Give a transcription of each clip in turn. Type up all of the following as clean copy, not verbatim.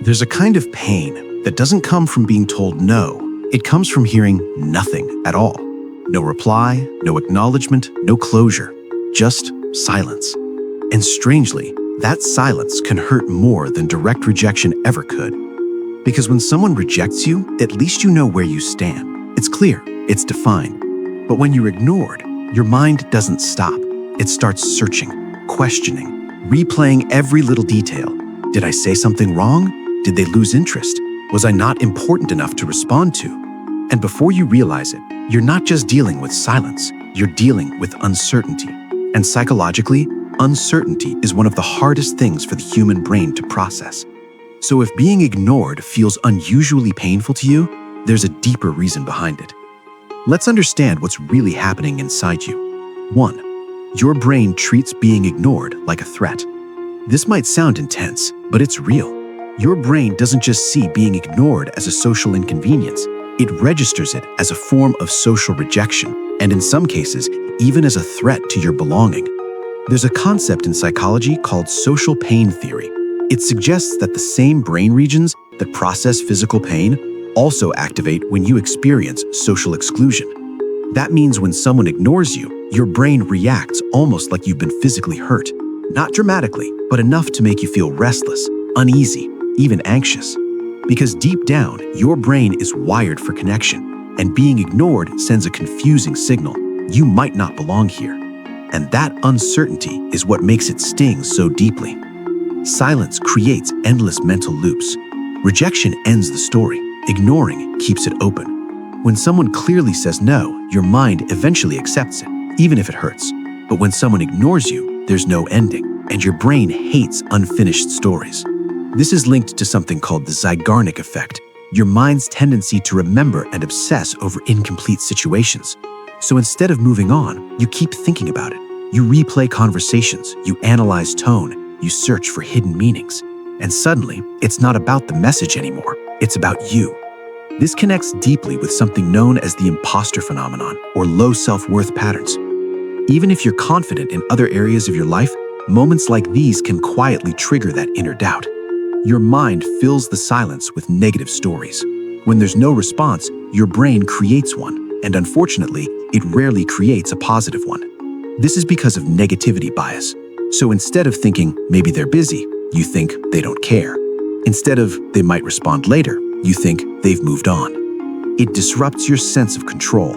There's a kind of pain that doesn't come from being told no. It comes from hearing nothing at all. No reply, no acknowledgement, no closure, just silence. And strangely, that silence can hurt more than direct rejection ever could. Because when someone rejects you, at least you know where you stand. It's clear, it's defined. But when you're ignored, your mind doesn't stop. It starts searching, questioning, replaying every little detail. Did I say something wrong? Did they lose interest? Was I not important enough to respond to? And before you realize it, you're not just dealing with silence, you're dealing with uncertainty. And psychologically, uncertainty is one of the hardest things for the human brain to process. So if being ignored feels unusually painful to you, there's a deeper reason behind it. Let's understand what's really happening inside you. 1. Your brain treats being ignored like a threat. This might sound intense, but it's real. Your brain doesn't just see being ignored as a social inconvenience, it registers it as a form of social rejection, and in some cases, even as a threat to your belonging. There's a concept in psychology called social pain theory. It suggests that the same brain regions that process physical pain also activate when you experience social exclusion. That means when someone ignores you, your brain reacts almost like you've been physically hurt. Not dramatically, but enough to make you feel restless, uneasy, even anxious. Because deep down, your brain is wired for connection, and being ignored sends a confusing signal. You might not belong here. And that uncertainty is what makes it sting so deeply. Silence creates endless mental loops. Rejection ends the story. Ignoring keeps it open. When someone clearly says no, your mind eventually accepts it, even if it hurts. But when someone ignores you, there's no ending, and your brain hates unfinished stories. This is linked to something called the Zeigarnik effect, your mind's tendency to remember and obsess over incomplete situations. So instead of moving on, you keep thinking about it. You replay conversations, you analyze tone, you search for hidden meanings. And suddenly, it's not about the message anymore, it's about you. This connects deeply with something known as the imposter phenomenon, or low self-worth patterns. Even if you're confident in other areas of your life, moments like these can quietly trigger that inner doubt. Your mind fills the silence with negative stories. When there's no response, your brain creates one, and unfortunately, it rarely creates a positive one. This is because of negativity bias. So instead of thinking, maybe they're busy, you think they don't care. Instead of, they might respond later, you think they've moved on. It disrupts your sense of control.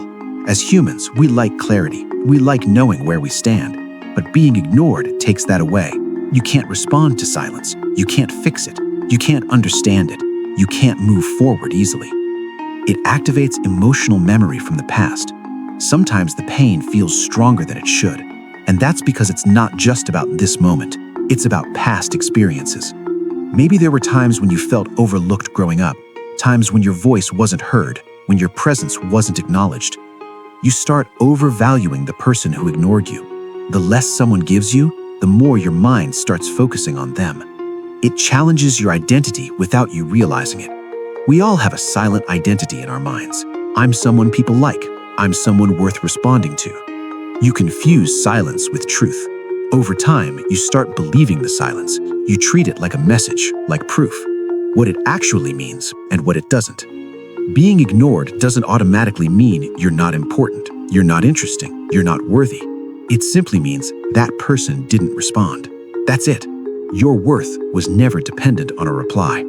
As humans, we like clarity. We like knowing where we stand. But being ignored takes that away. You can't respond to silence. You can't fix it. You can't understand it. You can't move forward easily. It activates emotional memory from the past. Sometimes the pain feels stronger than it should. And that's because it's not just about this moment. It's about past experiences. Maybe there were times when you felt overlooked growing up, times when your voice wasn't heard, when your presence wasn't acknowledged. You start overvaluing the person who ignored you. The less someone gives you, the more your mind starts focusing on them. It challenges your identity without you realizing it. We all have a silent identity in our minds. I'm someone people like. I'm someone worth responding to. You confuse silence with truth. Over time, you start believing the silence. You treat it like a message, like proof. What it actually means and what it doesn't. Being ignored doesn't automatically mean you're not important, you're not interesting, you're not worthy. It simply means that person didn't respond. That's it. Your worth was never dependent on a reply.